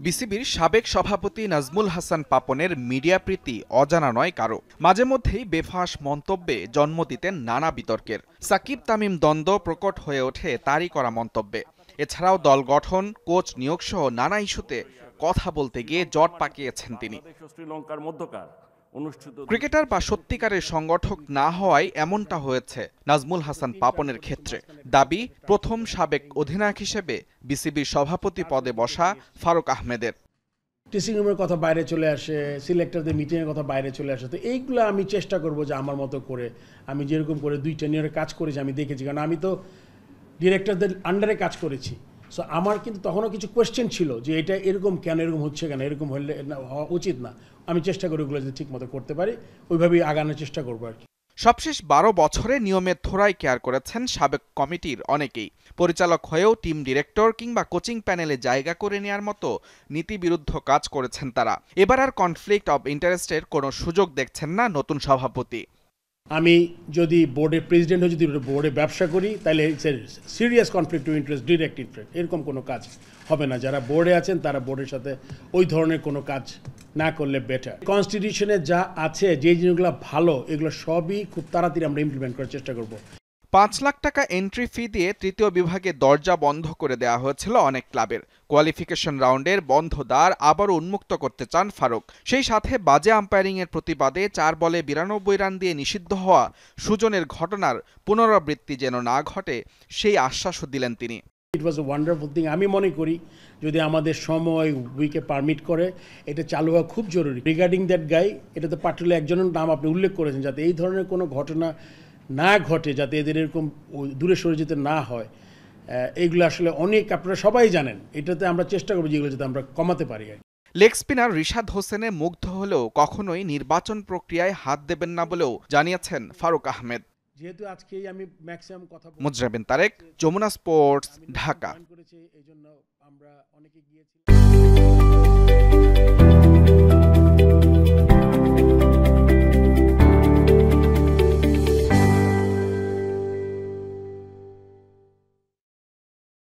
বিসিবির সাবেক সভাপতি নাজমুল হাসান পাপনের মিডিয়া প্রীতি অজানা নয় কারো। মাঝে মধ্যেই বেফাঁস মন্তব্যে জন্ম দিতেন নানা বিতর্কের। সাকিব তামিম দ্বন্দ্ব প্রকট হয়ে ওঠে তারই করা মন্তব্যে। এছাড়াও দল গঠন, কোচ নিয়োগ সহ নানা ইস্যুতে কথা বলতে গিয়ে জট পাকিয়েছেন তিনি। ক্রিকেটার বা সত্যিকারের সংগঠক না হওয়ায় এমনটা হয়েছে নাজমুল হাসান পাপনের ক্ষেত্রে। দাবি প্রথম সাবেক অধিনায়ক হিসেবে বিসিবির সভাপতি পদে বসা ফারুক আহমেদের। ড্রেসিং রুমের কথা বাইরে চলে আসে, সিলেক্টরদের মিটিংয়ের কথা বাইরে চলে আসে। তো এইগুলো আমি চেষ্টা করব যে আমার মতো করে আমি যেরকম করে 2 টেনিয়রে কাজ করেছি আমি দেখেছি, কারণ আমি তো ডিরেক্টরদের আন্ডারে কাজ করেছি। সো আমার কিন্তু তখনও কিছু কোয়েশ্চেন ছিল যে এটা এরকম কেন, এরকম হচ্ছে কেন, এরকম হলে হওয়া উচিত না। আমি চেষ্টা করি ওগুলো যদি ঠিক মতো করতে পারি ওইভাবেই আগানোর চেষ্টা করবো আর কি। সবশেষ 12 বছরে নিয়মের থোড়াই কেয়ার করেছেন সাবেক কমিটির অনেকেই। পরিচালক হয়েও টিম ডিরেক্টর কিংবা কোচিং প্যানেলে জায়গা করে নেওয়ার মতো নীতিবিরুদ্ধ কাজ করেছেন তারা। এবার আর কনফ্লিক্ট অব ইন্টারেস্টের কোনো সুযোগ দেখছেন না নতুন সভাপতি। আমি যদি বোর্ডের প্রেসিডেন্ট হয়ে যদি বোর্ডে ব্যবসা করি তাহলে serious conflict of interest, direct interest, এরকম কোনো কাজ হবে না। যারা বোর্ডে আছেন তারা বোর্ডের সাথে ওই ধরনের কোনো কাজ না করলে বেটার। কনস্টিটিউশনে যা আছে, যে জিনিসগুলো ভালো, এগুলো সবই খুব তাড়াতাড়ি আমরা ইমপ্লিমেন্ট করার চেষ্টা করব। 5 লাখ টাকা এন্ট্রি ফি দিয়ে তৃতীয় বিভাগে দরজা বন্ধ করে দেওয়া হয়েছিল অনেক ক্লাবের। কোয়ালিফিকেশন রাউন্ডের বন্ধ দ্বার আবারও উন্মুক্ত করতে চান ফারুক। সেই সাথে বাজে আম্পায়ারিংয়ের প্রতিবাদে 4 বলে 92 রান দিয়ে নিষিদ্ধ হওয়া সুজনের ঘটনার পুনরাবৃত্তি যেন না ঘটে সেই আশ্বাসও দিলেন তিনি। ইট ওয়াজ এ ওয়ান্ডারফুল থিং। আমি মনে করি যদি আমাদের সময় উইকে পারমিট করে এটা চালু হওয়া খুব জরুরি। রিগার্ডিং দ্যাট গাই, এটাতে পার্টিকুলার একজনের নাম আপনি উল্লেখ করেছেন, যাতে এই ধরনের কোনো ঘটনা না ঘটে, যাতে এদের এরকম দূরে সরে যেতে না হয়। এইগুলো আসলে অনেক আপনারা সবাই জানেন। এটাতে আমরা চেষ্টা করবো যেগুলো যাতে আমরা কমাতে পারি। লেগ স্পিনার রিশাদ হোসেনে মুগ্ধ হলেও কখনোই নির্বাচন প্রক্রিয়ায় হাত দেবেন না বলেও জানিয়েছেন ফারুক আহমেদ। যেহেতু আজকে আমি ম্যাক্সিমাম কথা মুজরা বিন তারেক, যমুনা স্পোর্টস, ঢাকা। এইজন্য আমরা অনেকে গিয়েছি।